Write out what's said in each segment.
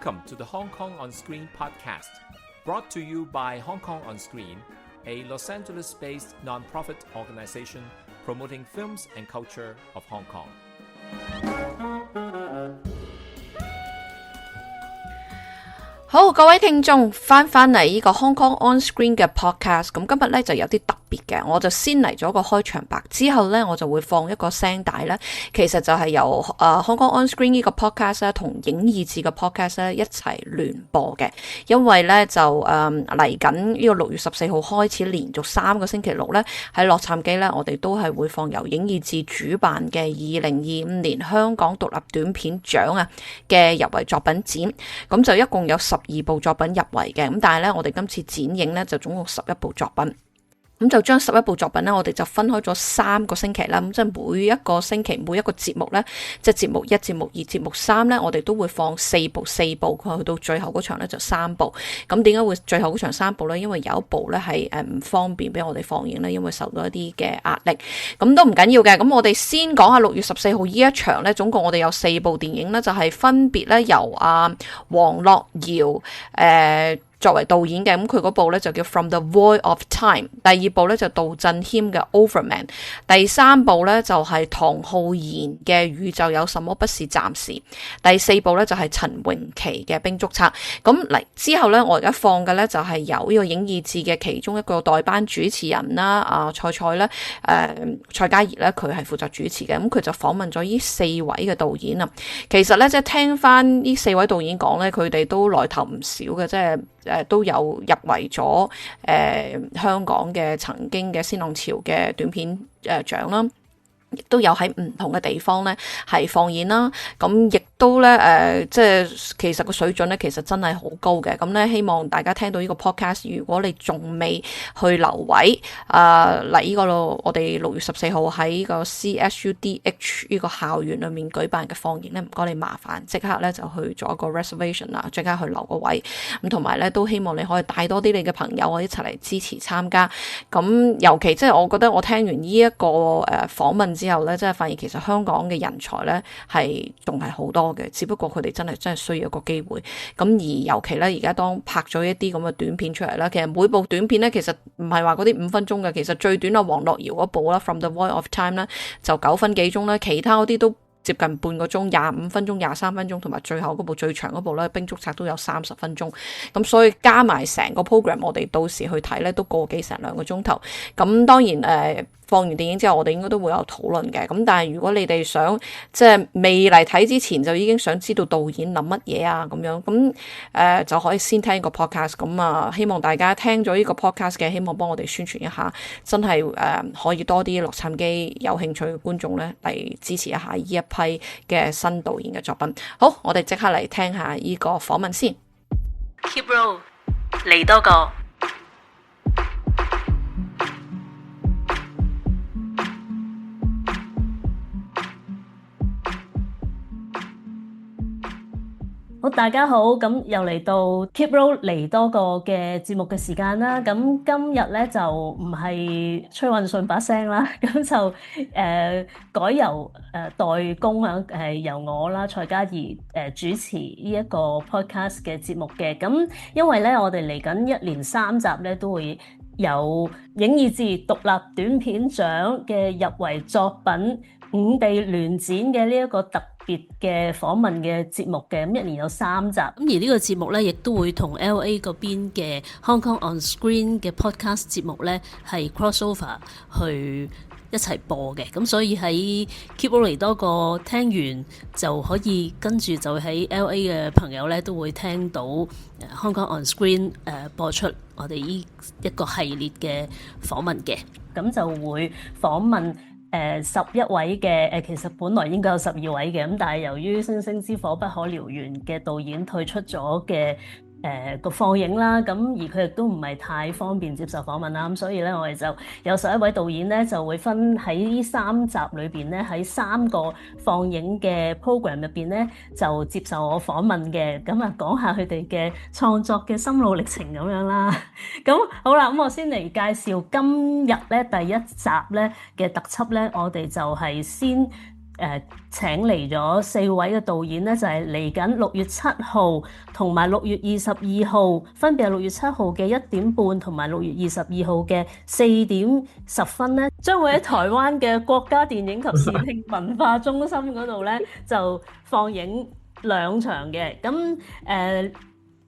Welcome to the Hong Kong On Screen podcast, brought to you by Hong Kong On Screen, a Los Angeles-based non-profit organization promoting films and culture of Hong Kong. 好，各位聽眾翻嚟呢個 Hong Kong On Screen 嘅 podcast， 咁今日咧就有啲特別嘅，我就先嚟咗個開場白，之後咧我就會放一個聲帶咧，其實就係由Hong Kong On Screen 呢個 podcast 咧同影意志嘅 podcast 咧一齊聯播嘅，因為咧就嚟緊呢個6月14號開始，連續3個星期六咧喺洛杉磯咧，我哋都係會放由影意志主辦嘅2025年香港獨立短片獎嘅入圍作品展，咁就一共有12部作品入圍嘅，咁但係咧我哋今次展映咧就總共11部作品。咁就將11部作品咧，我哋就分開咗3個星期啦。咁即係每一個星期每一個節目咧，即係節目1、節目2、節目3咧，我哋都會放4部，去到最後嗰場咧就3部。咁點解會最後嗰場3部咧？因為有一部咧係唔方便俾我哋放映咧，因為受到一啲嘅壓力。咁都唔緊要嘅。咁我哋先講下6月14號呢一場咧，總共我哋有4部電影咧，就係分別咧由黃樂瑤作為導演嘅，咁佢嗰部咧就叫 From the Void of Time， 第2部咧就杜振謙嘅 Overman， 第3部咧就係唐浩然嘅宇宙有什麼不是暫時，第4部咧就係陳詠琪嘅冰足策。咁嚟之後咧，我而家放嘅咧就係由呢個影意志嘅其中一個代班主持人啦，蔡咧，蔡嘉怡咧，佢係負責主持嘅，咁佢就訪問咗呢4位嘅導演啊。其實咧即係聽翻呢4位導演講咧，佢哋都來頭唔少嘅，即係都有入圍咗香港嘅曾經嘅鮮浪潮嘅短片獎啦，亦都有喺唔同嘅地方咧係放映啦，咁亦都咧即係其實個水準咧其實真係好高嘅，咁咧希望大家聽到呢個 podcast， 如果你仲未去留位嚟呢個我哋6月14號喺呢個 CSUDH 呢個校園裏面舉辦嘅放映咧，唔該你麻煩即刻咧就去做一個 reservation 啦，即刻去留個位，咁同埋咧都希望你可以帶多啲你嘅朋友一齊嚟支持參加，咁尤其即係我覺得我聽完呢一個訪問之後咧，即係發現其實香港嘅人才咧係仲係好多嘅，只不過佢哋真係需要一個機會。咁而尤其咧，而家當拍咗一啲咁嘅短片出嚟啦，其實每部短片咧，其實唔係話嗰啲5分鐘嘅，其實最短黃樂瑤嗰部啦 ，From the Void of Time 咧就9分幾鐘啦，其他嗰啲都接近半個鐘，25分鐘、23分鐘，同埋最後嗰部最長嗰部咧，冰足策都有30分鐘。咁所以加埋成個 program， 我哋到時去睇咧都個幾成2個鐘頭。咁當然放完電影之後，我哋應該都會有討論嘅。咁但係如果你哋想即係未嚟睇之前就已經想知道導演諗乜嘢啊咁樣，咁就可以先聽個 podcast。咁希望大家聽咗呢個 podcast 嘅，希望幫我哋宣傳一下，真係可以多啲洛杉磯有興趣嘅觀眾咧嚟支持一下呢一批嘅新導演嘅作品。好，我哋即刻嚟聽下呢個訪問先。Keep Roll 嚟多個。好，大家好，咁又嚟到 Keep Roll 嚟多個嘅節目嘅時間啦。咁今日咧就唔係崔運順把聲啦，咁就改由代工由我啦蔡嘉怡主持呢一個 podcast 嘅節目嘅。咁因為咧我哋嚟緊1連3集咧都會有影意志獨立短片獎嘅入圍作品5地聯展嘅呢一個特別嘅訪問嘅節目嘅，咁1年有3集。咁而呢個節目咧，亦都會同 LA 嗰邊嘅 Hong Kong On Screen 嘅 podcast 節目咧係 crossover 去一齊播嘅。咁所以喺 Keep Roll 嚟多個聽完就可以跟住就喺 LA 嘅朋友咧都會聽到 Hong Kong On Screen 播出我哋呢一個系列嘅訪問嘅。咁就會訪問11位嘅其實本來應該有12位嘅，咁但係由於星星之火不可燎原嘅導演退出咗嘅個放映啦，咁而佢亦都唔係太方便接受訪問啦，咁所以咧我哋就有11位導演咧就會分喺呢3集裏邊咧喺3個放映嘅 program 入邊咧就接受我訪問嘅，咁啊講下佢哋嘅創作嘅心路歷程咁樣啦。咁好啦，咁我先嚟介紹今日咧第1集咧嘅特輯咧，我哋就係先請嚟咗4位嘅導演咧，就係嚟緊6月7號同埋6月22號，分別係6月7號嘅1點半同埋6月22號嘅4點10分咧，將會喺台灣嘅國家電影及視聽文化中心嗰度咧就放映2場嘅。咁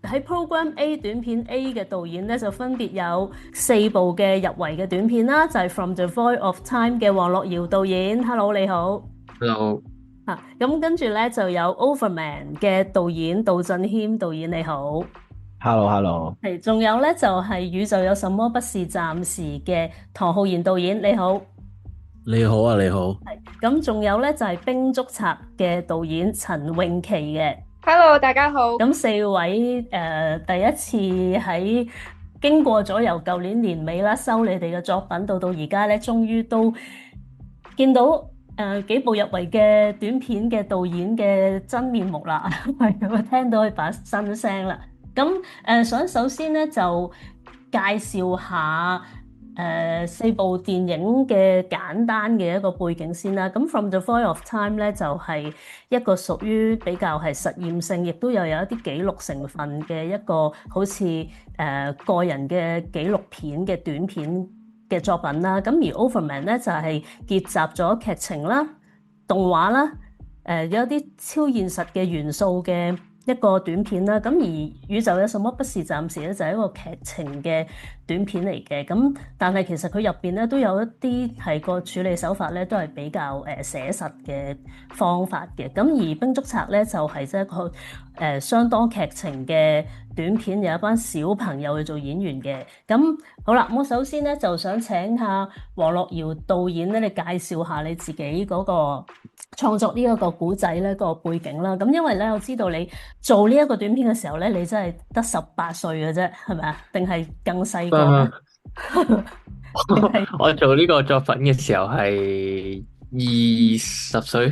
喺 Program A 短片 A 嘅導演咧，就分別有4部嘅入圍嘅短片啦，就係 From the Void of Time 嘅黃樂瑤導演。Hello， 你好。Hello。咁跟住咧就有 Overman 嘅導演杜振謙導演。你好。Hello。係，仲有咧就係宇宙有什麼不是暫時嘅唐浩然導演。你好。你好啊，你好。係，咁仲有咧就係兵捉賊嘅導演陳詠琪嘅。Hello， 大家好。咁4位第一次喺經過咗由舊年年尾啦收你哋嘅作品到而家咧，終於都見到幾部入圍嘅短片嘅導演嘅真面目啦，係咁聽到佢把新聲啦。咁想首先咧就介紹下4部電影嘅簡單嘅一個背景先啦。咁 From the Void of Time 咧就係一個屬於比較係實驗性，亦都有一啲紀錄成分嘅一個好似個人嘅紀錄片嘅短片嘅作品啦。咁而 Overman 咧就係結集咗劇情啦、動畫啦，有一啲超現實嘅元素嘅一個短片啦。咁而宇宙有什麼不是暫時咧，就係一個劇情嘅短片嚟嘅。咁但係其實佢入邊咧都有一啲係個處理手法咧都係比較寫實嘅方法嘅。咁而兵捉賊咧就係即係一個相當劇情嘅短片，有一班小朋友去做演員嘅。咁好啦，我首先咧就想請下黃樂瑤導演咧，你介紹下你自己嗰個創作呢一個古仔咧個背景啦。咁因為咧我知道你做呢一個短片嘅時候咧，你真係得18歲嘅啫，係咪啊？定係更細個？我做呢個作品嘅時候係20歲。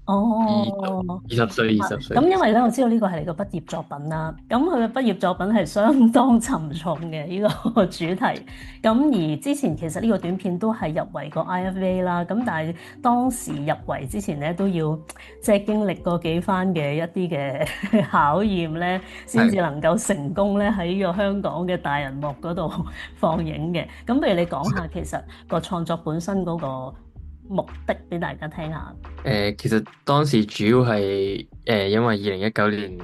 20歲。咁因為咧，我知道呢個係你個畢業作品啦。咁佢嘅畢業作品係相當沉重嘅呢個主題。咁而之前其實呢個短片都係入圍過 IFA 啦。咁但係當時入圍之前咧，都要即係經歷過幾番嘅一啲嘅考驗咧，先至能夠成功咧喺呢個香港嘅大銀幕嗰度放映嘅。咁不如你講下其實個創作本身嗰個目的俾大家聽下。其實當時主要係因為2019年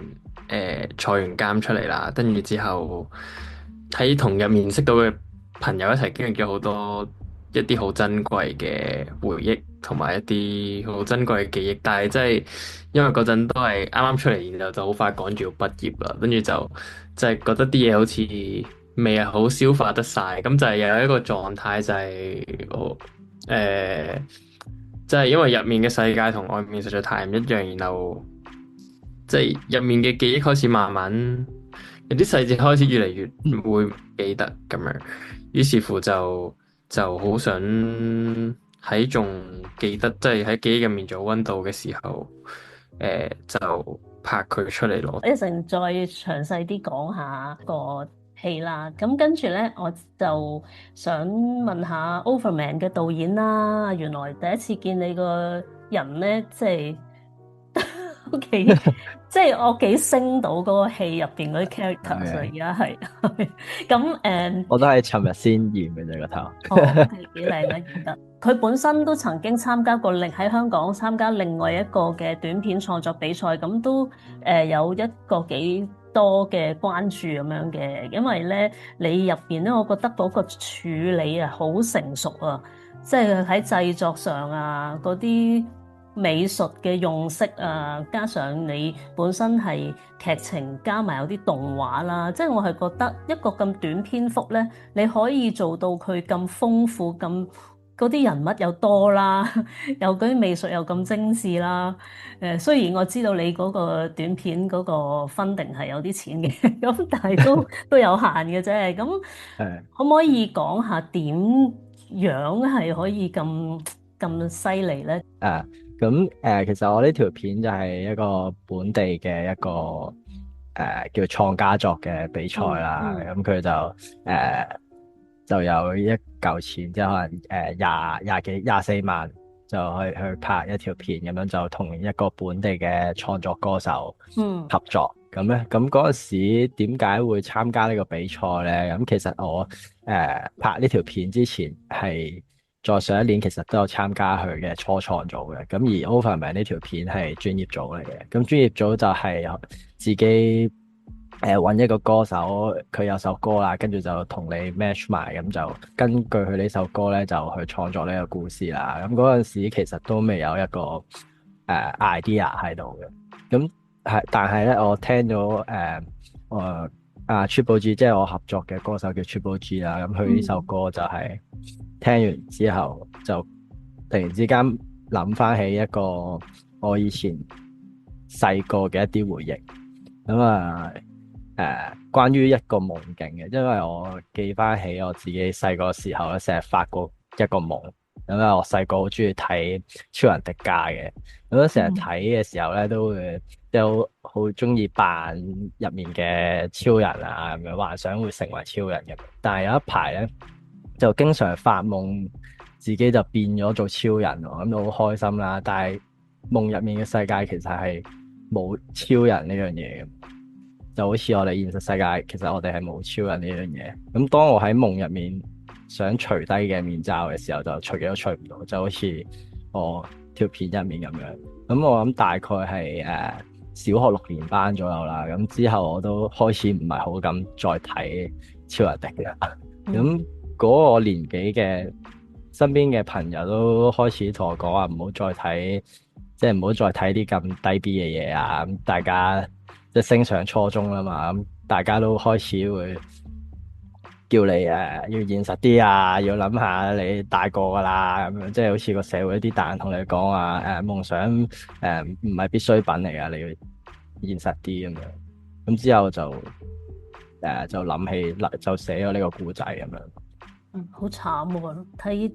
坐完監出嚟啦，跟住之後喺同入面識到嘅朋友一齊經歷咗好多一啲好珍貴嘅回憶，同埋一啲好珍貴嘅記憶。但係真係因為嗰陣都係啱啱出嚟，然後就好快趕住要畢業啦，跟住就係覺得啲嘢好似未係好消化得晒，咁就係有一個狀態就係即係因為入面嘅世界同外面實在太唔一樣，然後即係入面嘅記憶開始慢慢有啲細節開始越嚟越唔會記得咁樣，於是乎就好想喺仲記得，即係喺記憶入面做溫度嘅時候，就拍佢出嚟咯。一陣再詳細啲講下個戲啦。咁跟住咧，我就想問下 Overman 嘅導演啦。原來第一次見你個人咧，即係即係我幾升到嗰個戲入邊嗰啲 characters 而家係咁我都係尋日先驗嘅啫個頭。係幾靚啊！演得佢本身都曾經參加過喺香港參加另外一個嘅短片創作比賽，咁都有一個幾多嘅關注咁樣嘅。因為咧你入邊咧，我覺得嗰個處理啊好成熟啊，即係喺製作上啊嗰啲美術嘅用色啊，加上你本身係劇情加埋有啲動畫啦，即係我係覺得一個咁短篇幅咧，你可以做到佢咁豐富，咁嗰啲人物又多啦，又嗰啲美術又咁精緻啦。雖然我知道你嗰個短片嗰個funding係有啲錢嘅，咁但係都有限嘅啫。咁可唔可以講下點樣係可以咁犀利咧？咁其實我呢條片就係一個本地嘅一個叫創家作嘅比賽啦。咁佢就有一嚿錢，即係可能24萬就去拍一條片咁樣，就同一個本地嘅創作歌手合作。咁咧，咁嗰陣時點解會參加呢個比賽咧？咁其實我拍呢條片之前係再上一年，其實都有參加佢嘅初創組嘅。咁而 Overman 呢條片係專業組嚟嘅。咁專業組就係自己揾一個歌手，佢有首歌啦，跟住就同你 match 埋，咁就根據佢呢首歌咧，就去創作呢個故事啦。咁嗰陣時其實都未有一個idea 喺度嘅。咁但係咧，我聽咗Triple G，即係我合作嘅歌手叫 Triple G 啦。咁佢呢首歌就係聽完之後，就突然之間諗翻起一個我以前細個嘅一啲回憶。咁關於一個夢境嘅，因為我記翻起我自己細個時候咧，成日發過一個夢。咁我細個好中意睇超人迪迦嘅，咁成日睇嘅時候咧，都好中意扮入面嘅超人啊，咁樣幻想會成為超人嘅。但係有一排咧，就經常發夢自己就變咗做超人，咁都好開心啦。但係夢入面嘅世界其實係冇超人呢樣嘢嘅。就好似我哋現實世界，其實我哋係冇超人呢樣嘢。咁當我喺夢入面想除低嘅面罩嘅時候，就除幾都除唔到，就好似我條片入面咁樣。咁我諗大概係小學6年班左右啦。咁之後我都開始唔係好咁再睇超人迪啦。咁嗰個年紀嘅身邊嘅朋友都開始同我講話，唔好再睇，即係唔好再睇啲咁低 B 嘅嘢啊！咁大家即係升上初中啦嘛，咁大家都開始會叫你要現實啲啊，要諗下你大個噶啦，咁樣即係好似個社會啲大人同你講話夢想唔係必需品嚟噶，你要現實啲咁樣。咁之後就諗起就寫咗呢個故仔咁樣。好慘喎！睇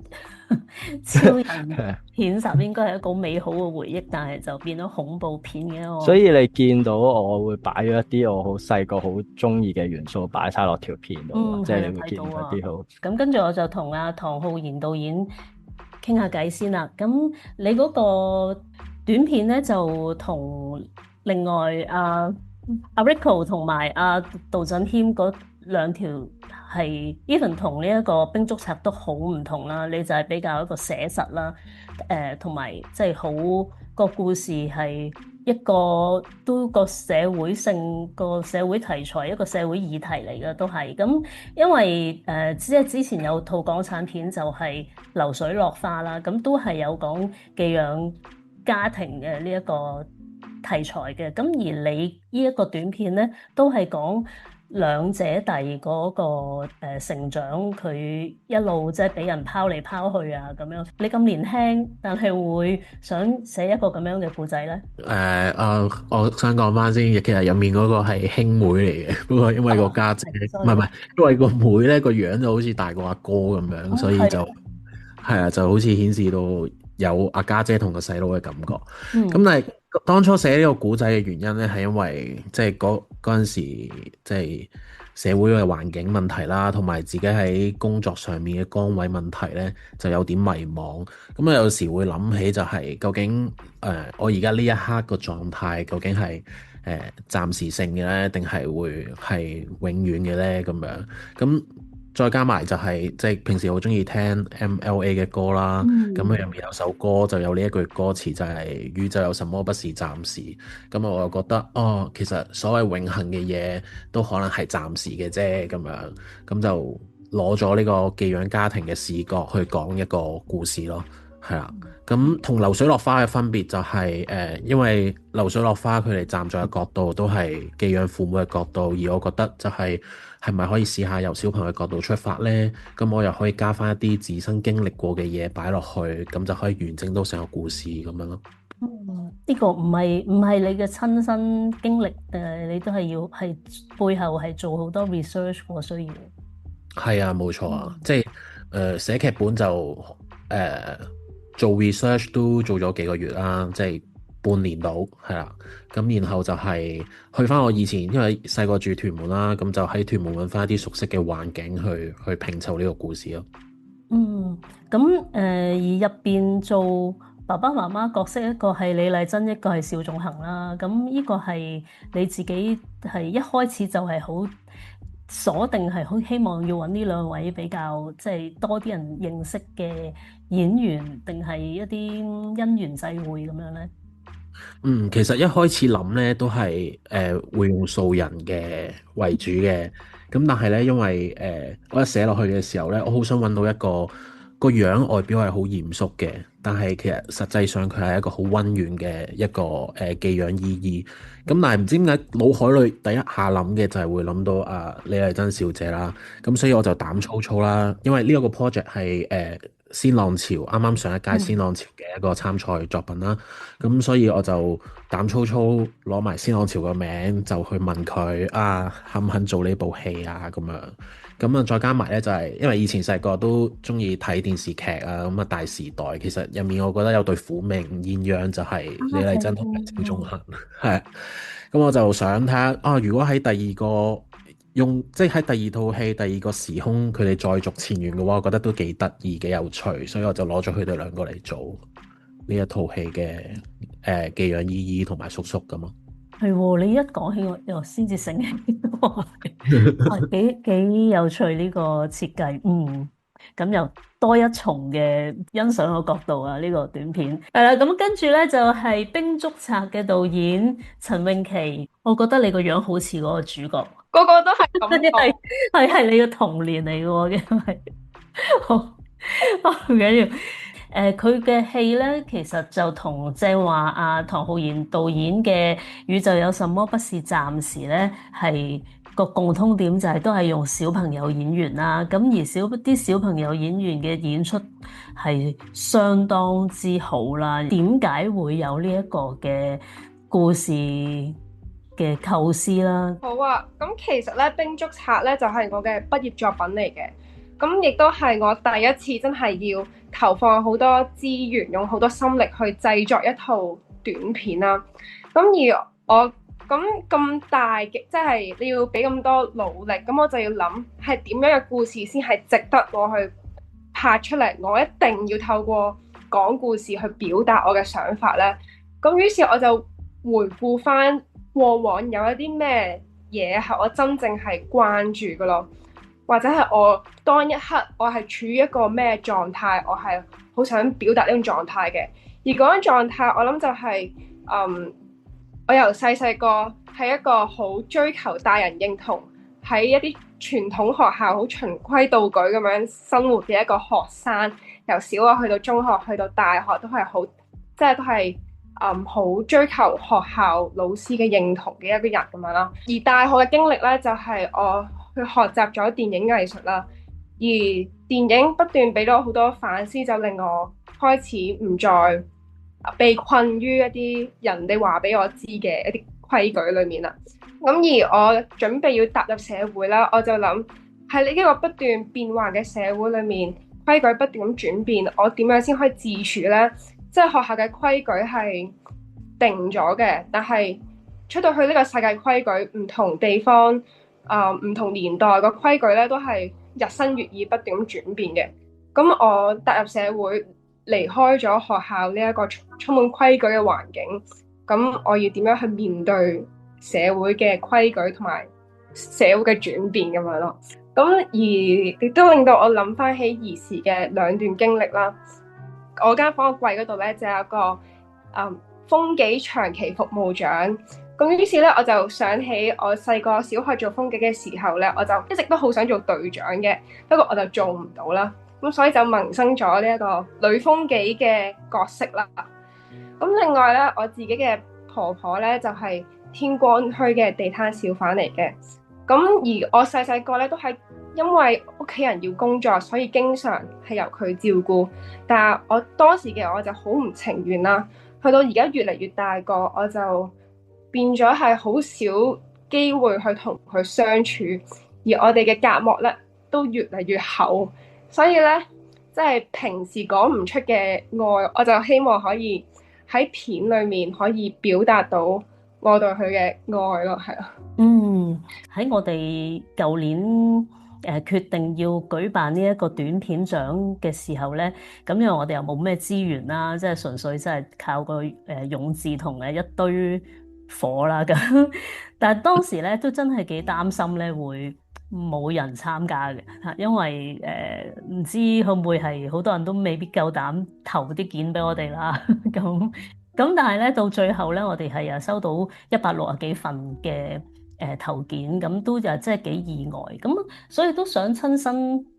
超人片集應該係一個美好嘅回憶，但係就變咗恐怖片嘅。所以你見到我會擺咗一啲我好細個好中意嘅元素擺晒落條片度，即係你會見到一啲好。咁跟住我就同阿唐浩然導演傾下偈先啦。咁你嗰個短片咧就同另外阿 Rico 同埋阿杜振謙嗰兩條係 even 同呢一個兵捉賊都好唔同啦。你就係比較一個寫實啦，同埋即係好個故事係一個都個社會性個社會題材一個社會議題嚟嘅都係咁。因為即係之前有套港產片就係流水落花啦，咁都係有講寄養家庭嘅呢一個題材嘅。咁而你呢一個短片咧都係講兩姐弟嗰個成長，佢一路即係俾人拋嚟拋去啊咁樣。你咁年輕，但係會想寫一個咁樣嘅故仔咧？我想講翻先，其實入面嗰個係兄妹嚟嘅，不過因為個家姐唔係，因為個妹咧個樣就好似大過阿哥咁樣，所以就係啊，就好似顯示到有阿家姐同個細佬嘅感覺。咁但係當初寫呢個古仔嘅原因咧，係因為即係嗰陣時即係社會嘅環境問題啦，同埋自己喺工作上面嘅崗位問題咧，就有點迷茫。咁有時會諗起就係究竟我而家呢一刻個狀態究竟係暫時性嘅咧，定係會係永遠嘅咧咁樣。咁再加埋就係即係平時好中意聽 MLA 嘅歌啦，咁佢入面有首歌就有呢一句歌詞就係宇宙有什麼不是暫時，咁我就覺得其實所謂永恆嘅嘢都可能係暫時嘅啫咁樣，咁就攞咗呢個寄養家庭嘅視角去講一個故事咯，係啦。咁同流水落花嘅分別就係因為流水落花佢哋站在嘅角度都係寄養父母嘅角度，而我覺得就係咪可以試下由小朋友嘅角度出發呢？咁我又可以加翻一啲自身經歷過嘅嘢擺落去，咁就可以完整到成個故事咁樣咯。呢個唔係你嘅親身經歷，你都係要係背後係做好多 research 喎，需要。係啊，冇錯啊，即係寫劇本就做 research 都做咗幾個月啦，即係半年到，係啦。咁然後就係去翻我以前，因為細個住屯門啦，咁就喺屯門揾翻一啲熟悉嘅環境去拼湊呢個故事咯。咁而入邊做爸爸媽媽角色，一個係李麗珍，一個係邵仲衡啦。咁呢個係你自己係一開始就係好鎖定，係好希望要揾呢兩位比較即係多啲人認識嘅演員，定係一啲因緣際會咁樣咧？其實一開始諗咧都係會用素人嘅為主嘅，咁但係咧因為我一寫落去嘅時候咧，我好想揾到一個樣外表係好嚴肅嘅，但係其實實際上佢係一個好溫軟嘅一個寄養姨姨。咁但係唔知點解腦海裏第一下諗嘅就係會諗到李麗珍小姐啦，咁所以我就膽粗粗啦，因為呢一個 project 係鮮浪潮啱啱上一屆鮮浪潮嘅一個參賽作品啦，咁所以我就膽粗粗攞埋鮮浪潮個名就去問佢肯唔肯做呢部戲啊咁樣。咁啊，再加埋咧就係因為以前細個都中意睇電視劇啊，咁啊大時代其實入面我覺得有對苦命鴛鴦就係李麗珍同埋鄭仲恒，係咁我就想睇下如果喺第二個即係喺第二套戲第二個時空佢哋再續前緣嘅話，我覺得都幾得意幾有趣，所以我就攞咗佢哋兩個嚟做呢一套戲嘅寄養姨姨同埋叔叔咁咯。係喎，你一講起我又先至醒起，幾有趣呢個設計，咁又多一重嘅欣賞嘅角度啊！呢個短片係啦，咁跟住咧就係《兵捉賊》嘅導演陳詠琪，我覺得你個樣好似嗰個主角，個個都係咁講，係你嘅童年嚟嘅喎，因為好唔緊要。佢嘅戲咧，其實就同正話唐浩然導演嘅《宇宙有什麼不是暫時》咧，係個共通點就係都係用小朋友演員啦。咁而啲小朋友演員嘅演出係相當之好啦。點解會有呢一個嘅故事嘅構思啦？好啊，咁其實咧《兵捉賊》咧就係我嘅畢業作品嚟嘅，咁亦都係我第一次真係要投放好多資源，用好多心力去製作一套短片啦。咁而我咁大嘅，即係你要俾咁多努力，咁我就要諗係點樣嘅故事先係值得我去拍出嚟。我一定要透過講故事去表達我嘅想法咧。咁於是我就回顧翻過往有一啲咩嘢係我真正係關注嘅咯，或者係我當一刻我係處於一個咩狀態，我係好想表達呢種狀態嘅。而嗰種狀態，我諗就係我由細個係一個好追求大人認同，喺一啲傳統學校好循規蹈矩咁樣生活嘅一個學生，由小學去到中學去到大學都係好，即係都係好追求學校老師嘅認同嘅一個人咁樣啦。而大學嘅經歷咧，就係我去學習咗電影藝術啦。而電影不斷俾咗好多反思，就令我開始唔再被困於一啲人哋話俾我知嘅一啲規矩裏面啦。咁而我準備要踏入社會啦，我就諗喺呢個不斷變幻嘅社會裏面，規矩不斷咁轉變，我點樣先可以自處呢？即係學校嘅規矩係定咗嘅，但係出到去呢個世界規矩，唔同地方唔同年代個規矩咧，都係日新月異，不斷咁轉變嘅。咁我踏入社會，離開咗學校呢一個充滿規矩嘅環境，咁我要點樣去面對社會嘅規矩同埋社會嘅轉變咁樣咯？咁而亦都令到我諗翻起兒時嘅兩段經歷啦。我間房個櫃嗰度咧就有一個風紀長期服務獎。咁於是咧，我就想起我細個小學做風紀嘅時候咧，我就一直都好想做隊長嘅，不過我就做唔到啦。咁所以就萌生咗呢一個女風紀嘅角色啦。咁另外咧，我自己嘅婆婆咧就係天光墟嘅地攤小販嚟嘅。咁而我細個咧都係因為屋企人要工作，所以經常係由佢照顧。但係我當時嘅我就好唔情願啦。去到而家越嚟越大個，我就變咗係好少機會去同佢相處，而我哋嘅隔膜咧都越嚟越厚，所以咧即係平時講唔出嘅愛，我就希望可以喺片裏面可以表達到我對佢嘅愛咯，係啊。喺我哋舊年決定要舉辦呢一個短片獎嘅時候咧，咁因為我哋又冇咩資源啦，即係純粹真係靠個勇志同一堆火啦咁。但係當時咧都真係幾擔心咧會冇人參加嘅嚇，因為唔知會唔會係好多人都未必夠膽投啲件俾我哋啦咁。但係咧到最後咧，我哋係收到160幾份嘅投件，咁都真係幾意外。咁所以都想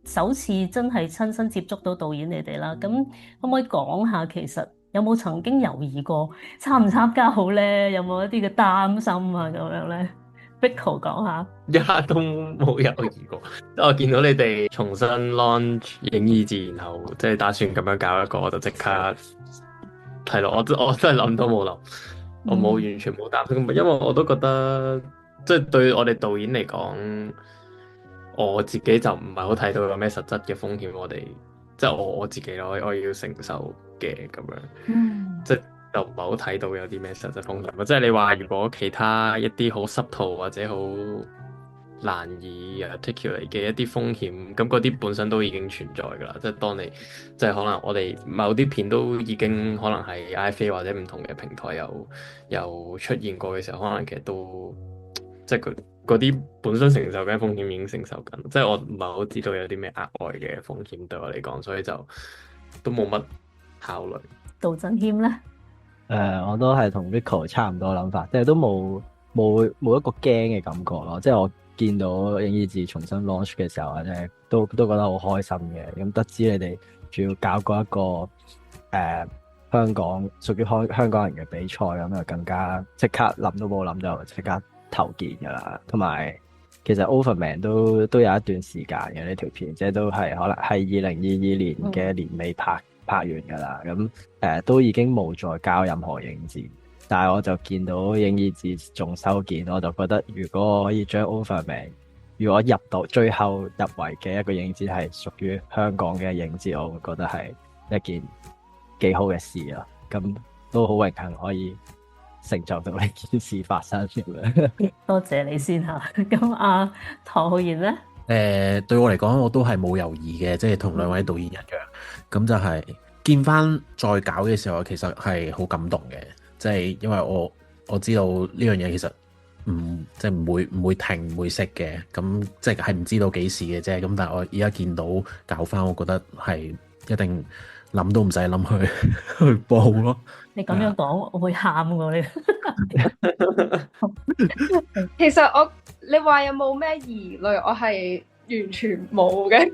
首次真係親身接觸到導演你哋啦。咁可唔可以講下其實有冇曾經猶豫過參唔參加好咧？有冇一啲嘅擔心啊咁樣咧？Biko 講下，一刻都冇猶豫過。我見到你哋重新 launch 影意志，然後即係打算咁樣搞一個，我就即刻係咯。我真係諗都冇諗，我冇完全冇擔心，因為我都覺得即係對我哋導演嚟講，我自己就唔係好睇到有咩實質嘅風險，我哋即係我自己咯，我要承受嘅咁樣。即係就唔係好睇到有啲咩實質風險。即係你話如果其他一啲好subtle或者好難以 articulate 嘅一啲風險，咁嗰啲本身都已經存在㗎啦。即係當你即係可能我哋某啲片都已經可能係 IFA 或者唔同嘅平台有出現過嘅時候，可能其實都即係佢嗰啲本身承受嘅風險已經承受緊。即係我唔係好知道有啲咩額外嘅風險對我嚟講，所以就都冇乜考慮。杜振謙咧？我都係同 Rico 差唔多諗法，即係都冇一個驚嘅感覺咯。即係我見到影意志重新 launch 嘅時候啊，都覺得好開心嘅。咁得知你哋仲要搞過一個香港屬於香港人嘅比賽，咁就更加即刻諗都冇諗就即刻投件㗎啦。同埋其實 Overman 都有一段時間嘅呢條片，即係都係可能係2022年嘅年尾拍完㗎啦。咁都已經冇再交任何影子。但係我就見到影意志仲收件，我就覺得如果我可以將 Overman 如果入到最後入圍嘅一個影子係屬於香港嘅影子，我會覺得係一件幾好嘅事啊！咁都好榮幸可以成就到呢件事發生咁樣。多謝你先嚇。咁唐浩然咧？對我嚟講，我都係冇猶豫嘅，即係同兩位導演一樣。咁就係見翻再搞嘅時候，其實係好感動嘅。即係因為我知道呢樣嘢其實即係唔會停唔會息嘅，咁即係唔知道幾時嘅啫。咁但係我而家見到搞翻，我覺得係一定諗都唔使諗去報咯。你咁樣講，我會喊喎你。其實你話有冇咩疑慮？我係完全冇嘅。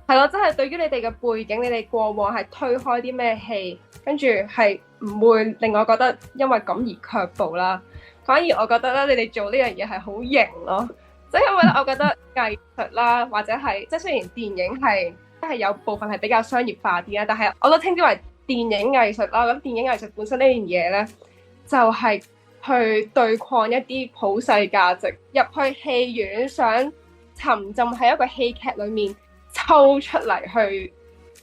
係咯，真係對於你哋嘅背景，你哋過往係推開啲咩戲，跟住係唔會令我覺得因為咁而卻步啦。反而我覺得咧，你哋做呢樣嘢係好型咯。即係因為咧，我覺得藝術啦，或者係即係雖然電影係有部分係比較商業化啲啦，但係我都稱之為電影藝術啦。咁電影藝術本身呢樣嘢咧，就係去對抗一啲普世價值，入去戲院想沉浸喺一個戲劇裏面。抽出嚟去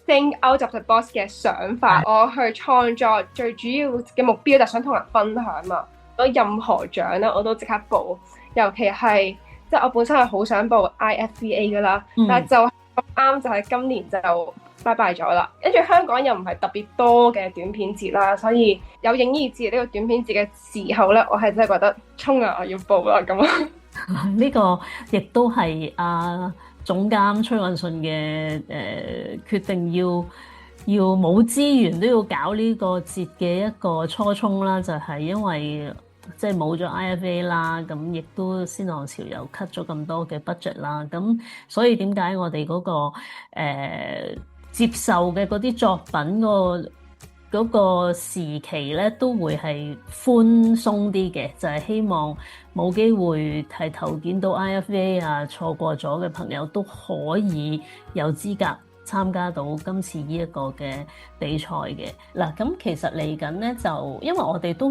think out of the box 嘅想法，我去創作最主要嘅目標就係想同人分享嘛。我任何獎咧我都即刻報，尤其係即係我本身係好想報 IFVA 噶啦，但係就咁啱就係今年就拜拜咗啦。跟住香港又唔係特別多嘅短片節啦，所以有影意志呢個短片節嘅時候咧，我係真係覺得衝啊，我要報啦咁啊！呢個亦都係總監崔允信嘅決定要冇資源都要搞呢個節嘅一個初衷啦，就係因為即係冇咗 IFA 啦，咁亦都先浪潮又 cut 咗咁多嘅 budget 啦，咁所以點解我哋嗰個接受嘅嗰啲作品嗰個時期咧都會係寬鬆啲嘅，就係希望冇機會係投件到 IFA 錯過咗嘅朋友都可以有資格參加到今次呢一個嘅比賽嘅。嗱，咁其實嚟緊咧就因為我哋都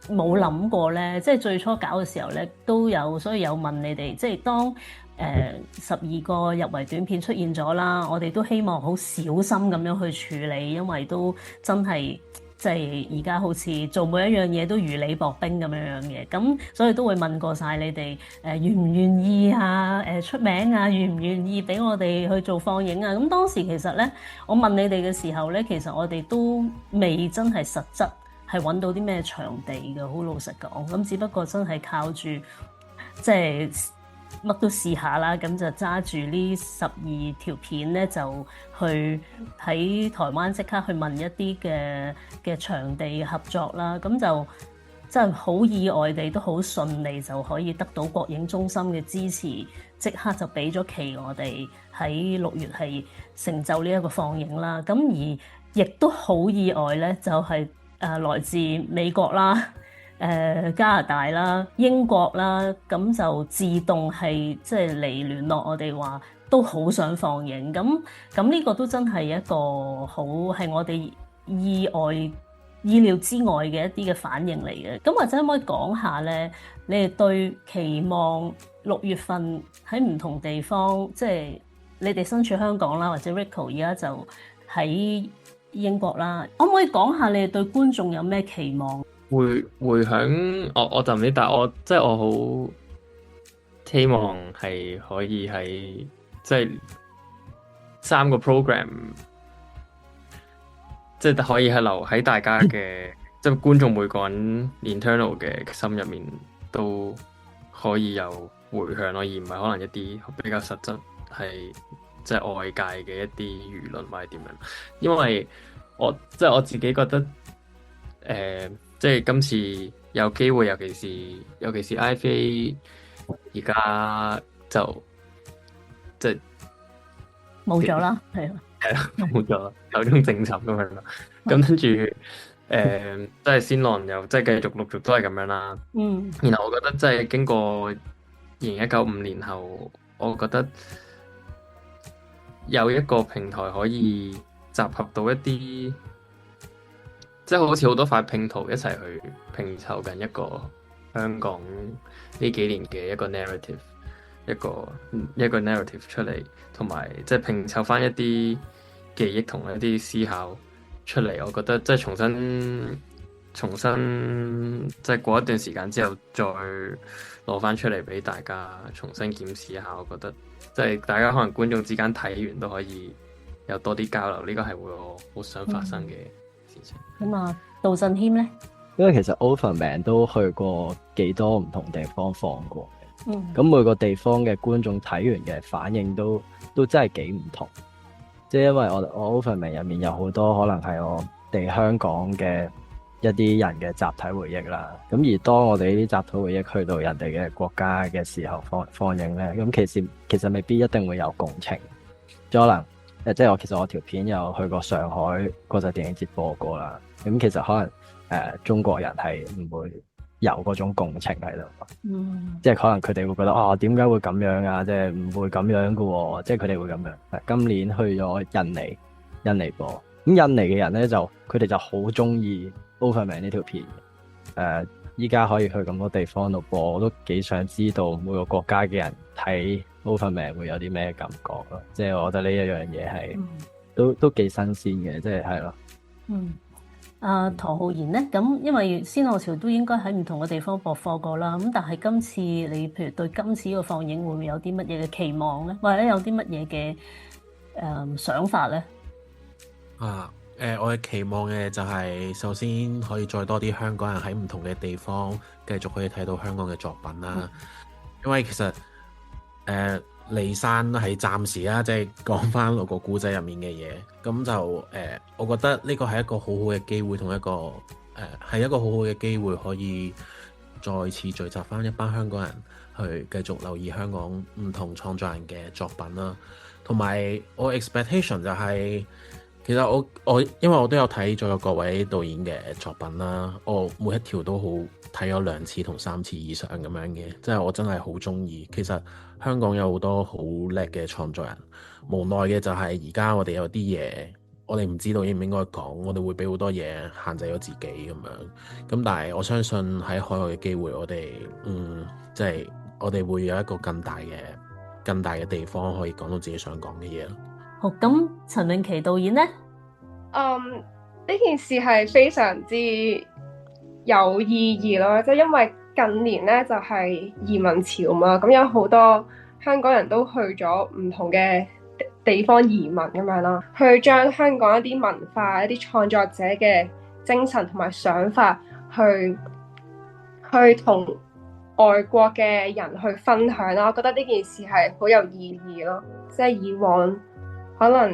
冇諗過咧，即係最初搞嘅時候咧都有，所以有問你哋，即係當12個入圍短片出現咗啦，我哋都希望好小心咁樣去處理，因為都真係即係而家好似做每一樣嘢都如履薄冰咁樣嘅，咁所以都會問過晒你哋願唔願意啊，出名啊，願唔願意俾我哋去做放映啊？咁當時其實咧，我問你哋嘅時候咧，其實我哋都未真係實質係揾到啲咩場地嘅，好老實講。咁只不過真係靠住即係乜都試下啦，咁就揸住呢12條片咧，就去喺台灣即刻去問一啲嘅場地合作啦。咁就真係好意外地都好順利就可以得到國影中心嘅支持，即刻就俾咗期我哋喺6月係成就呢一個放映啦。咁而亦都好意外咧，就係來自美國啦、加拿大啦、英國啦，咁就自動係即係嚟聯絡我哋話都好想放映。咁呢個都真係一個好係我哋意料之外嘅一啲嘅反應嚟嘅。咁或者可唔可以講下咧？你哋對期望6月份喺唔同地方，即係你哋身處香港啦，或者 Rico 而家就喺英國啦，可唔可以講下你哋對觀眾有咩期望？會響我就唔知，但係我即係我好希望係可以喺即係3個 program，即係可以係留喺大家嘅即係觀眾每個人 internal 嘅心入面都可以有回響咯，而唔係可能一啲比較實質係即係外界嘅一啲輿論或者點樣。因為即係我自己覺得即係今次有機會，尤其是 IFA 而家就即係冇咗啦，係啦，冇咗，有種政策咁樣啦。咁跟住即係先浪又即係繼續陸續都係咁樣啦。然後我覺得即係經過2019-5年後，我覺得有一個平台可以集合到一啲。即係好似好多塊拼圖一齊去拼湊緊一個香港呢幾年嘅一個 narrative， 一個 narrative 出嚟，同埋即係拼湊翻一啲記憶同一啲思考出嚟。我覺得即係重新即係過一段時間之後再攞翻出嚟俾大家重新檢視一下。我覺得即係大家可能觀眾之間睇完都可以有多啲交流，呢個係會我好想發生嘅。咁啊，杜振謙咧，因為其實 Overman 都去過幾多唔同地方放過嘅，咁每個地方嘅觀眾睇完嘅反應都真係幾唔同。即係因為我 Overman 入面有好多可能係我哋香港嘅一啲人嘅集體回憶啦。咁而當我哋呢啲集體回憶去到人哋嘅國家嘅時候放映咧，咁其實未必一定會有共情，即可能。即係其實我條片有去過上海國際電影節播過啦，咁其實可能中國人係唔會有嗰種共情喺度，即係可能佢哋會覺得點解會咁樣啊？即係唔會咁樣噶喎，即係佢哋會咁樣。今年去咗印尼播，咁印尼嘅人咧佢哋就好中意 Overman 呢條片。依家可以去咁多地方度播，我都幾想知道每個國家嘅人睇 Overman 會有啲咩感覺咯。即係我覺得呢一樣嘢係都幾新鮮嘅，即係係咯。唐浩然咧，咁因為先浪潮都應該喺唔同嘅地方播放過啦。咁但係今次你譬如對今次個放映會唔會有啲乜嘢嘅期望咧，或者有啲乜嘢嘅想法咧？我嘅期望嘅就係首先可以再多啲香港人喺唔同嘅地方繼續可以睇到香港嘅作品啦。因為其實離山係暫時啦，即係講翻我個故仔入面嘅嘢，咁就我覺得呢個係一個好好嘅機會，同一個係一個好好嘅機會，可以再次聚集翻一班香港人去繼續留意香港唔同創作人嘅作品啦。同埋我 expectation 就係，其實我因為我都有睇咗各位導演嘅作品啦，我每一條都好睇咗2次同3次以上咁樣嘅，即係我真係好中意。其實香港有好多好叻嘅創作人，無奈嘅就係而家我哋有啲嘢，我哋唔知道應唔應該講，我哋會俾好多嘢限制咗自己咁樣。咁但係我相信喺海外嘅機會，我哋即係我哋會有一個更大嘅地方可以講到自己想講嘅嘢咯。好，咁陳詠琪導演呢？件事係非常之有意義咯，即係因為近年咧就係移民潮嘛，咁有好多香港人都去咗唔同嘅地方移民咁樣啦，去將香港一啲文化、一啲創作者嘅精神同埋想法去同外國嘅人去分享啦。我覺得呢件事係好有意義咯，即係以往可能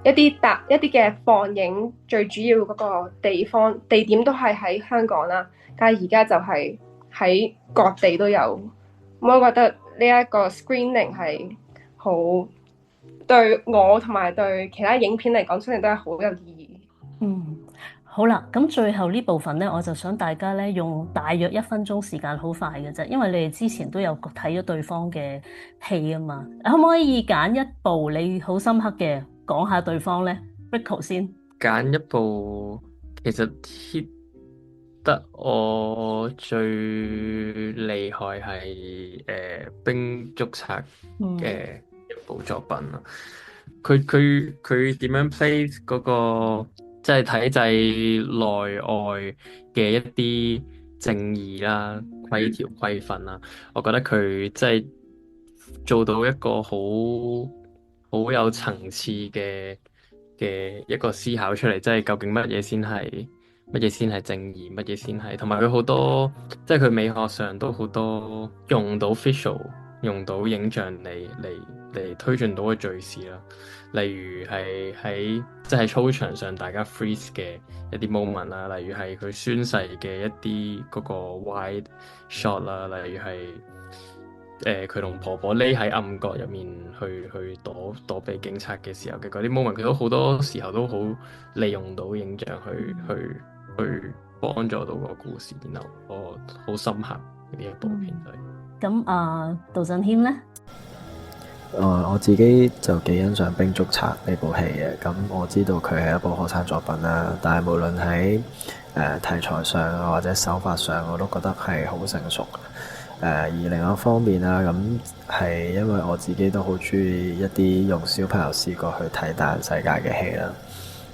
一啲嘅放映最主要嗰個地點都係喺香港啦，但係而家就係喺各地都有。咁我覺得呢一個 screening 係好對我同埋對其他影片嚟講，相信都係好有意義。好啦，咁最後呢部分咧，我就想大家咧用大約1分鐘時間，好快嘅啫，因為你哋之前都有睇咗對方嘅戲啊嘛，可唔可以揀一部你好深刻嘅講下對方咧 ？Rico 先揀一部，其實 hit 得我最厲害係兵捉賊嘅一部作品咯。佢點樣 place 嗰個即係體制內外嘅一啲正義啦、規條規範啦，我覺得佢即係做到一個好有層次嘅一個思考出嚟，即係究竟乜嘢先係正義，乜嘢先係，同埋佢好多即係佢美學上都好多用到 visual， 用到影像嚟推進到嘅敘事啦。例如係喺即係操場上大家 freeze 嘅一啲 moment 啦，例如係佢宣誓嘅一啲嗰個 wide shot 啦，例如係佢同婆婆匿喺暗角入面去躲避警察嘅時候嘅嗰啲 moment，佢都好多時候都好利用到影像去幫助到個故事，然後我好深刻呢一部片就係。咁杜振謙咧？我自己就幾欣賞《兵捉賊》呢部戲嘅，咁我知道佢係一部學生作品啦，但係無論喺題材上或者手法上，我都覺得係好成熟。而另一方面啦，咁係因為我自己都好中意一啲用小朋友視角去睇大人世界嘅戲啦，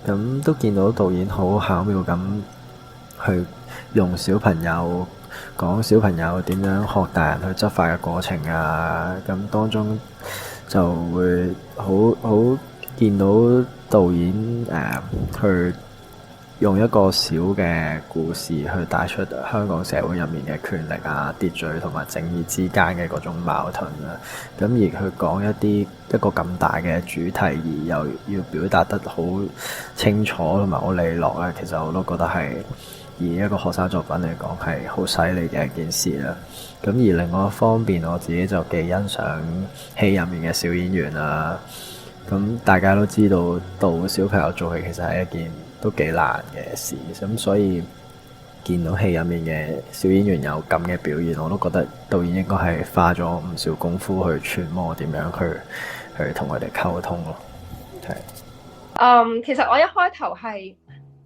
咁都見到導演好巧妙咁去用小朋友講小朋友點樣學大人去執法嘅過程啊，咁當中就會好見到導演去用一個小嘅故事去帶出香港社會入面嘅權力啊、秩序同埋正義之間嘅嗰種矛盾啊，咁而去講一個咁大嘅主題，而又要表達得好清楚同埋好利落啊，其實我都覺得係以一個學生作品嚟講係好犀利嘅一件事啦。咁而另外一方面，我自己就幾欣賞戲入面嘅小演員啊。咁大家都知道，導小朋友做戲其實係一件都幾難嘅事。咁所以見到戲入面嘅小演員有咁嘅表現，我都覺得導演應該係花咗唔少功夫去揣摩點樣去同佢哋溝通咯。係。其實我一開頭係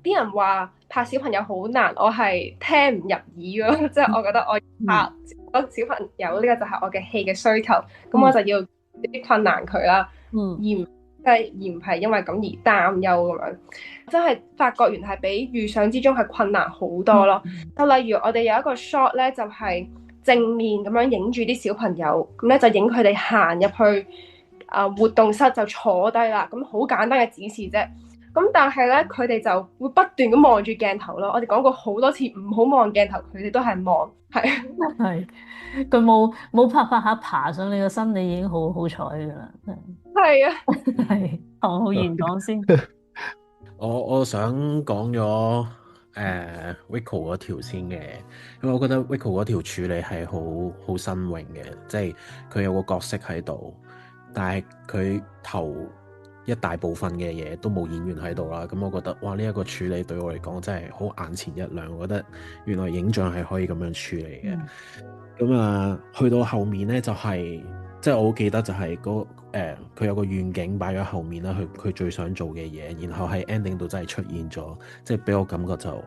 啲人話拍小朋友好難，我係聽唔入耳咯，即係我覺得我拍小朋友呢個就係我嘅戲嘅需求，咁我就要啲困難佢啦，而唔係因為咁而擔憂咁樣，真係發覺原來係比預想之中係困難好多咯。就例如我哋有一個 shot 咧，就係正面咁樣影住啲小朋友，咁咧就影佢哋行入去活動室就坐低啦，咁好簡單嘅指示啫。咁但係咧，佢哋就會不斷咁望住鏡頭咯。我哋講過好多次唔好望鏡頭，佢哋都係望，係佢冇拍下爬上你個身，你已經好好彩噶啦。係啊，係唐浩然講先。我想講咗Rico 嗰條先嘅，因為我覺得 Rico 嗰條處理係好新穎嘅，即係佢有個角色喺度，但係佢頭一大部分嘅嘢都冇演員喺度啦，咁我覺得哇，呢一個處理對我嚟講真係好眼前一亮，我覺得原來影像係可以咁樣處理嘅。咁去到後面呢，就係即係我好記得就係佢有個願景擺咗後面啦，佢最想做嘅嘢，然後喺 ending 度真係出現咗，即係俾我感覺就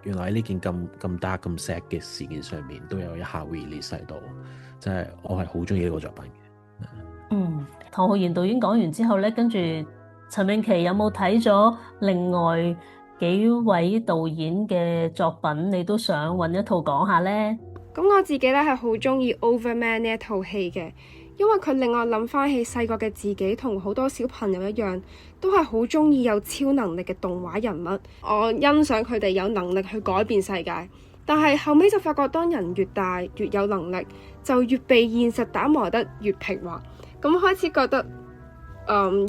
原來喺呢件咁 dark 咁 sad 嘅事件上面都有一下 release 喺度，即係我係好中意呢個作品嘅。唐浩然導演講完之後咧，跟住陳詠琪有冇睇咗另外幾位導演嘅作品，你都想揾一套講下呢？咁我自己咧係好中意 Overman 呢一套戲嘅，因為佢令我諗翻起細個嘅自己，同好多小朋友一樣，都係好中意有超能力嘅動畫人物。我欣賞佢哋有能力去改變世界，但係後尾就發覺，當人越大越有能力，就越被現實打磨得越平滑。咁開始覺得，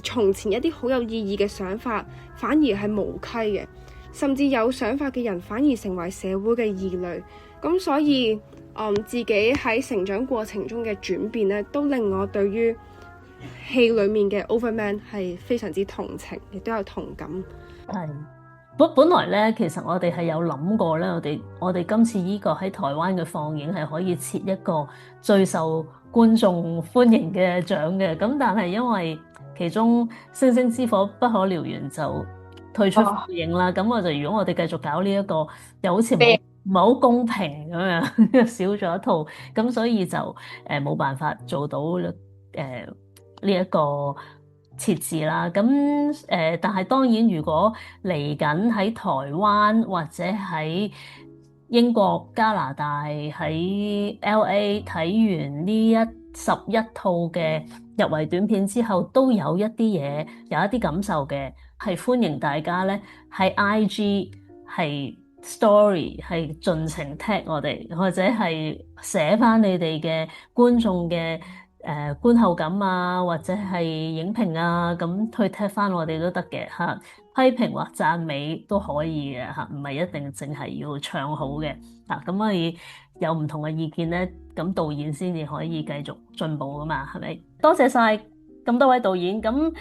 從前一啲好有意義嘅想法，反而係無稽嘅，甚至有想法嘅人反而成為社會嘅異類。咁所以，自己喺成長過程中嘅轉變咧，都令我對於戲裡面嘅 Overman 係非常之同情，亦都有同感。係本來咧，其實我哋係有諗過咧，我哋今次呢個喺台灣嘅放映係可以設一個最受觀眾歡迎嘅獎嘅。咁但係因為其中《星星之火不可燎原》就退出放映啦，咁我就如果我哋繼續搞呢一個，又好似唔係好公平咁樣，少咗一套，咁所以就冇辦法做到呢一個設置啦。咁但係當然，如果嚟緊喺台灣或者喺英國、加拿大喺 LA 睇完呢11套嘅入圍短片之後，都有一啲嘢，有一啲感受嘅，係歡迎大家咧喺 IG 係 story 係盡情 tag 我哋，或者係寫翻你哋嘅觀眾嘅觀後感啊，或者係影評啊，咁去 tag 翻我哋都得嘅嚇。批評或讚美都可以嘅嚇，唔係一定淨係要唱好嘅嚇。咁可以有唔同嘅意見咧，咁導演先至可以繼續進步噶嘛，係咪？多謝晒咁多位導演，咁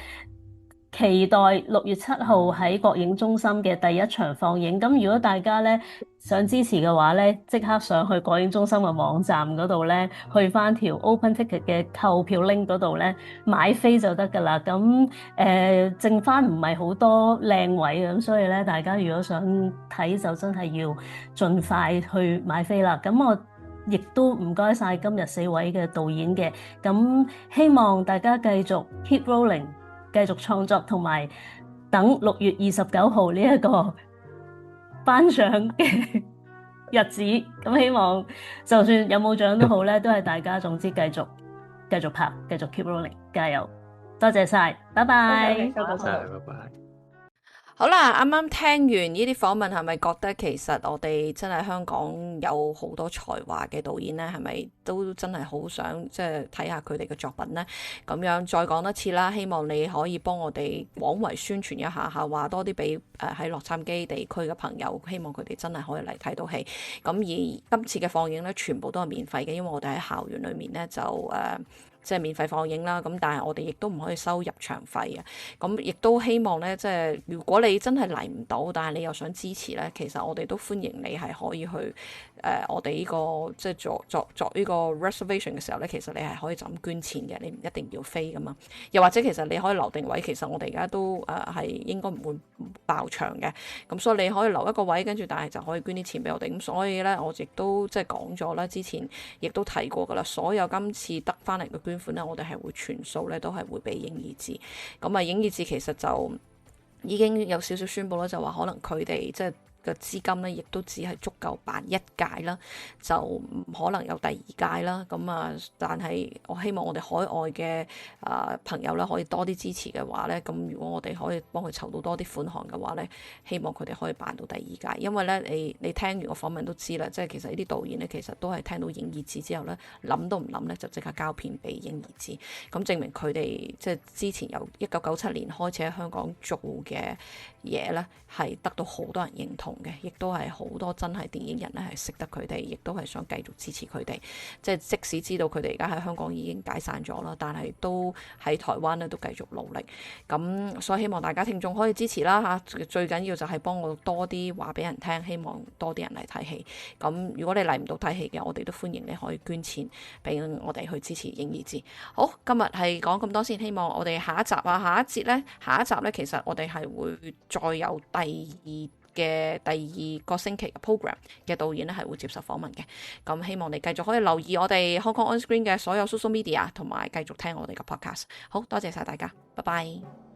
期待6月7號喺國影中心嘅第一場放映。咁如果大家咧想支持嘅話咧，即刻上去國影中心嘅網站嗰度咧，去翻條 Open Ticket 嘅購票 link 嗰度咧買飛就得㗎啦。咁剩翻唔係好多靚位，咁所以咧大家如果想睇就真係要盡快去買飛啦。咁我亦都唔該晒今日4位嘅導演嘅，咁希望大家繼續 keep rolling， 繼續創作，同埋等6月29號呢一個頒獎嘅日子。咁希望就算有冇獎都好咧，都係大家總之繼續拍，繼續 keep rolling， 加油！多謝晒，拜拜。多謝，拜拜。好啦，啱啱聽完呢啲訪問，係咪覺得其實我哋真係香港有好多才華嘅導演呢？係咪都真係好想即係睇下佢哋嘅作品呢？咁樣再講多次啦，希望你可以幫我哋廣為宣傳一下嚇，話多啲俾喺洛杉磯地區嘅朋友，希望佢哋真係可以嚟睇到戲。咁而今次嘅放映呢，全部都係免費嘅，因為我哋喺校園裏面呢，就即係免費放映啦，咁但係我哋亦都唔可以收入場費啊。咁亦都希望咧，即係如果你真係嚟唔到，但係你又想支持咧，其實我哋都歡迎你係可以去我哋呢個即係作呢個 reservation 嘅時候咧，其實你係可以就咁捐錢嘅，你唔一定要飛噶嘛。又或者其實你可以留定位，其實我哋而家都係應該唔會爆場嘅。咁所以你可以留一個位，跟住但係就可以捐啲錢俾我哋。咁所以咧，我亦都即係講咗啦，之前亦都提過噶啦，所有今次得翻嚟嘅捐款咧，我哋係會全數咧都係會俾影意志。咁啊，影意志其實就已經有少少宣佈啦，就話可能佢哋即係嘅資金咧，亦都只係足夠辦1屆啦，就唔可能有第2屆啦。咁啊，但係我希望我哋海外嘅朋友咧，可以多啲支持嘅話咧，咁如果我哋可以幫佢籌到多啲款項嘅話咧，希望佢哋可以辦到第2屆。因為咧，你聽完個訪問都知啦，即係其實呢啲導演咧，其實都係聽到影意志之後咧，諗都唔諗咧，就即刻交片俾影意志。咁證明佢哋即係之前由1997年開始喺香港做嘅嘢咧，係得到好多人認同嘅，亦都係好多真係電影人咧係識得佢哋，亦都係想繼續支持佢哋。即係即使知道佢哋而家喺香港已經解散咗啦，但係都喺台灣咧都繼續努力。咁所以希望大家聽眾可以支持啦嚇，最緊要就係幫我多啲話俾人聽，希望多啲人嚟睇戲。咁如果你嚟唔到睇戲嘅，我哋都歡迎你可以捐錢俾我哋去支持影意志。好，今日係講咁多先，希望我哋下一集下一集咧，其實我哋係會再有第二個星期嘅 program 嘅導演咧係會接受訪問嘅。咁希望你繼續可以留意我哋 Hong Kong On Screen 嘅所有 social media，同埋繼續聽我哋嘅 podcast。好多謝晒大家，拜拜。